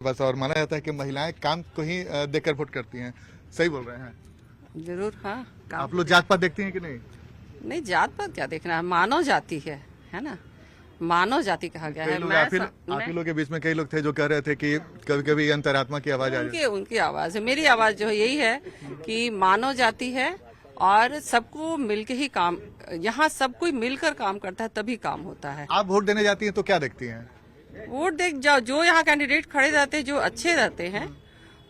बस। और माना जाता है कि महिलाएं काम को ही देखकर वोट करती हैं। सही बोल रहे हैं? जरूर। हाँ, आप लोग जात पात देखती हैं कि नहीं? नहीं, जात पात क्या देखना है, मानव जाति है ना, मानव जाति कहा गया है। आप ही लोग के बीच में कई लोग थे जो कह रहे थे कि कभी कभी अंतरात्मा की आवाज आ जाती है। उनकी आवाज है, मेरी आवाज जो है यही है कि मानव जाति है और सबको मिलके ही काम, यहाँ सब कोई मिलकर काम करता है तभी काम होता है। आप वोट देने जाती हैं तो क्या देखती हैं? वोट देख जाओ, जो यहाँ कैंडिडेट खड़े रहते हैं जो अच्छे रहते हैं,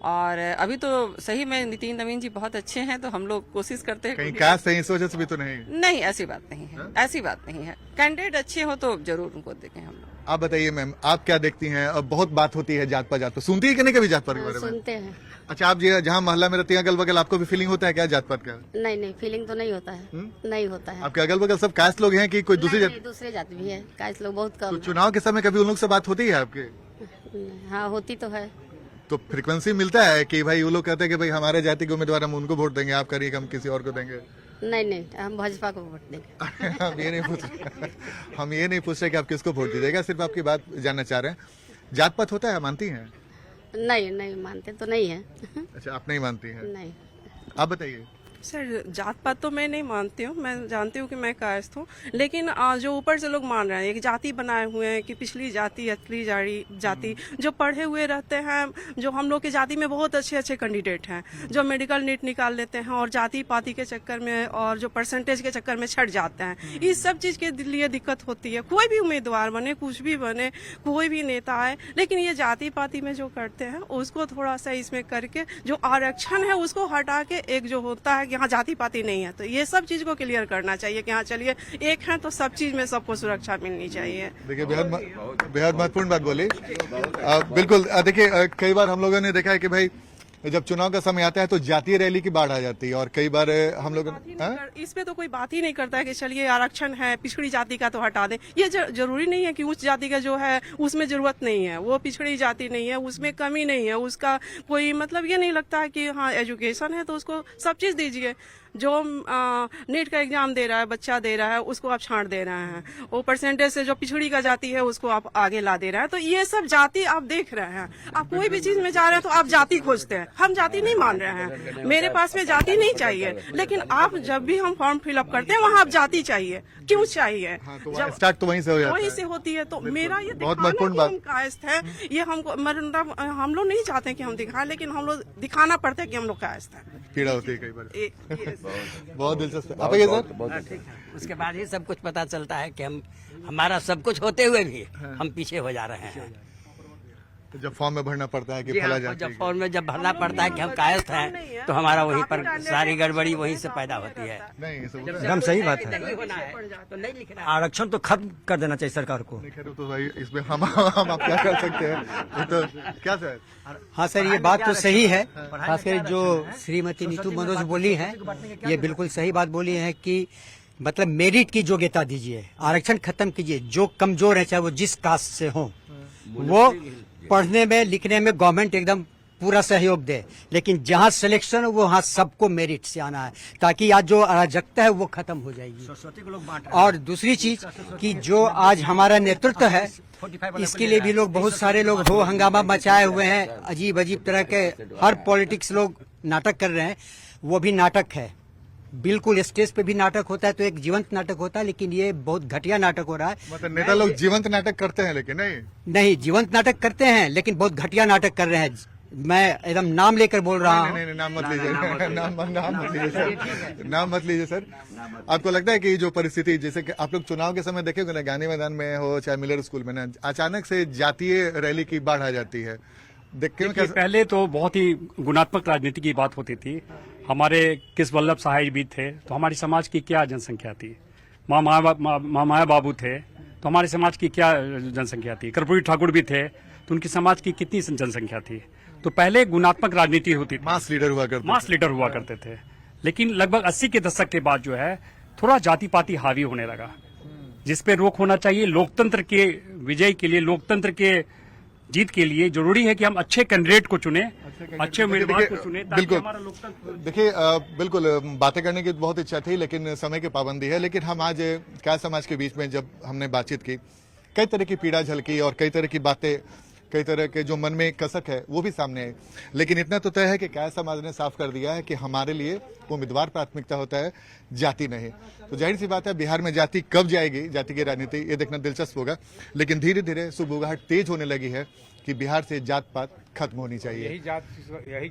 और अभी तो सही में नितिन नवीन जी बहुत अच्छे हैं, तो हम लोग कोशिश करते हैं। कहीं कास्ट है इस वजह से भी तो नहीं? नहीं, ऐसी बात नहीं है, ऐसी बात नहीं है। कैंडिडेट अच्छे हो तो जरूर उनको देखें हम लोग। आप बताइए मैम, आप क्या देखती हैं? अब बहुत बात होती है जात पात सुनती है कि नहीं कभी जात पात के बारे में? सुनते हैं। अच्छा, आप जहाँ मोहल्ला में रहती हैं अगल बगल, आपको भी फीलिंग होता है क्या जात पात का? नहीं, फीलिंग तो नहीं होता है। नहीं होता है। आपके अगल बगल सब कास्ट लोग हैं कि कोई दूसरी जात? दूसरे जाति भी है, कास्ट लोग बहुत कम तो चुनाव के समय कभी उन लोग से बात होती है आपके? हाँ, होती तो है। तो फ्रीक्वेंसी मिलता है कि भाई वो लोग कहते हैं कि भाई हमारे जाति के उम्मीदवार हम उनको वोट देंगे, आप करिए हम किसी और को देंगे? नहीं, हम भाजपा को वोट देंगे। हम ये नहीं पूछ रहे कि आप किसको वोट दीजिएगा, सिर्फ आपकी बात जानना चाह रहे हैं। जात पात होता है, मानती हैं? नहीं मानते तो नहीं है। अच्छा, आप नहीं मानती हैं? नहीं। आप बताइए। सर, जात पात तो मैं नहीं मानती हूँ, मैं जानती हूँ कि मैं कास्ट हूँ, लेकिन जो ऊपर से लोग मान रहे हैं एक जाति बनाए हुए हैं कि पिछली जाति अगली जाति, जो पढ़े हुए रहते हैं, जो हम लोग की जाति में बहुत अच्छे अच्छे कैंडिडेट हैं जो मेडिकल नीट निकाल लेते हैं और जाति पाति के चक्कर में और जो परसेंटेज के चक्कर में छट जाते हैं। इस सब चीज के लिए दिक्कत होती है। कोई भी उम्मीदवार बने, कुछ भी बने, कोई भी नेता आए, लेकिन ये जाति पाति में जो करते हैं उसको थोड़ा सा इसमें करके जो आरक्षण है उसको हटा के एक जो होता है यहाँ जाति पाति नहीं है, तो ये सब चीज को क्लियर करना चाहिए कि हाँ चलिए एक है तो सब चीज में सबको सुरक्षा मिलनी चाहिए। देखिए, बेहद महत्वपूर्ण बात बोली। बिल्कुल। देखिए, कई बार हम लोगों ने देखा है कि भाई जब चुनाव का समय आता है तो जातीय रैली की बाढ़ आ जाती है, और कई बार हम लोग इस पे तो कोई बात ही नहीं करता है कि चलिए आरक्षण है पिछड़ी जाति का तो हटा दें। ये जरूरी नहीं है कि उच्च जाति का जो है उसमें जरूरत नहीं है, वो पिछड़ी जाति नहीं है, उसमें कमी नहीं है, उसका कोई मतलब ये नहीं लगता है कि हाँ एजुकेशन है तो उसको सब चीज दीजिए। जो नीट का एग्जाम दे रहा है, बच्चा दे रहा है, उसको आप छांट दे रहे हैं। वो परसेंटेज से जो पिछड़ी का जाति है उसको आप आगे ला दे रहे हैं। तो ये सब जाति आप देख रहे हैं। आप कोई भी चीज में जा रहे हैं तो आप जाति खोजते हैं। हम जाति नहीं मान रहे हैं, मेरे पास में जाति नहीं चाहिए, लेकिन आप जब भी हम फॉर्म फिलअप करते हैं वहाँ आप जाति चाहिए। क्यों चाहिए? जब स्टार्ट तो वहीं से हो जाता है। वहीं से होती है। तो मेरा ये बहुत दिखाना महत्वपूर्ण कि बात। हम कास्ट है, ये हमको मतलब हम लोग नहीं चाहते कि हम दिखाएं, लेकिन हम लोग दिखाना पड़ता है कि हम लोग कास्ट है। पीड़ा होती है कई बार। बहुत बहुत दिलचस्प। आप ये सर, उसके बाद ही सब कुछ पता चलता है कि हम हमारा सब कुछ होते हुए भी हम पीछे हो जा रहे हैं। जब फॉर्म में भरना पड़ता है कि जी फला हाँ, जाति जब फॉर्म में जब भरना पड़ता है कि हम कायस्थ हैं, तो हमारा वहीं पर सारी गड़बड़ी वहीं से पैदा होती है। नहीं, एकदम सही बात है। तो नहीं लिखना है। आरक्षण तो खत्म कर देना चाहिए सरकार को। तो भाई इसमें हम आप क्या कर सकते हैं? ये तो क्या सर? हाँ सर, ये बात तो सही है। खासकर जो श्रीमती नीतू मनोज बोली है, ये बिल्कुल सही बात बोली है कि मतलब मेरिट की योग्यता दीजिए, आरक्षण खत्म कीजिए। जो कमजोर है चाहे वो जिस कास्ट से हो, वो पढ़ने में लिखने में गवर्नमेंट एकदम पूरा सहयोग दे, लेकिन जहाँ सिलेक्शन हो वो वहाँ सबको मेरिट से आना है, ताकि आज जो अराजकता है वो खत्म हो जाएगी। और दूसरी चीज कि जो आज हमारा नेतृत्व है, इसके लिए भी लोग बहुत सारे लोग हो हंगामा मचाए हुए हैं, अजीब अजीब तरह के हर पॉलिटिक्स लोग नाटक कर रहे हैं। वो भी नाटक है, बिल्कुल स्टेज पे भी नाटक होता है तो एक जीवंत नाटक होता है, लेकिन ये बहुत घटिया नाटक हो रहा है। मतलब नेता लोग जीवंत नाटक करते हैं, लेकिन नहीं जीवंत नाटक करते हैं लेकिन बहुत घटिया नाटक कर रहे हैं। मैं एकदम नाम लेकर बोल रहा हूँ। नहीं, नाम मत लीजिए। नाम मत लीजिए सर। आपको लगता है कि जो परिस्थिति, जैसे कि आप लोग चुनाव के समय देखे ना, गांधी मैदान में हो चाहे मिलर स्कूल में ना, अचानक से जातीय रैली की बाढ़ आ जाती है, देखिए पहले तो बहुत ही गुणात्मक राजनीति की बात होती थी। हमारे किस वल्लभ सहाय भी थे तो हमारी समाज की क्या जनसंख्या थी, माँ माया बाबू थे तो हमारे समाज की क्या जनसंख्या थी, कर्पूरी ठाकुर भी थे तो उनकी समाज की कितनी जनसंख्या थी। तो पहले गुणात्मक राजनीति होती थी, मास लीडर हुआ करते थे। लेकिन लगभग 80 के दशक के बाद जो है थोड़ा जाति पाति हावी होने लगा, जिसपे रोक होना चाहिए। लोकतंत्र के विजय के लिए, लोकतंत्र के जीत के लिए जरूरी है कि हम अच्छे कैंडिडेट को चुने, अच्छे उम्मीदवार को चुने, ताकि हमारा लोकतंत्र। देखिए, बिल्कुल बातें करने की बहुत इच्छा थी, लेकिन समय की पाबंदी है। लेकिन हम आज क्या समाज के बीच में जब हमने बातचीत की, कई तरह की पीड़ा झलकी और कई तरह की बातें कई तरह के जो मन में कसक है वो भी सामने आए। लेकिन इतना तो तय है कि कायर समाज ने साफ कर दिया है कि हमारे लिए उम्मीदवार प्राथमिकता होता है, जाति नहीं। तो जाहिर सी बात है बिहार में जाति कब जाएगी, जाति की राजनीति, ये देखना दिलचस्प होगा। लेकिन धीरे धीरे सुबुगाहट तेज होने लगी है कि बिहार से जात पात खत्म होनी चाहिए। यही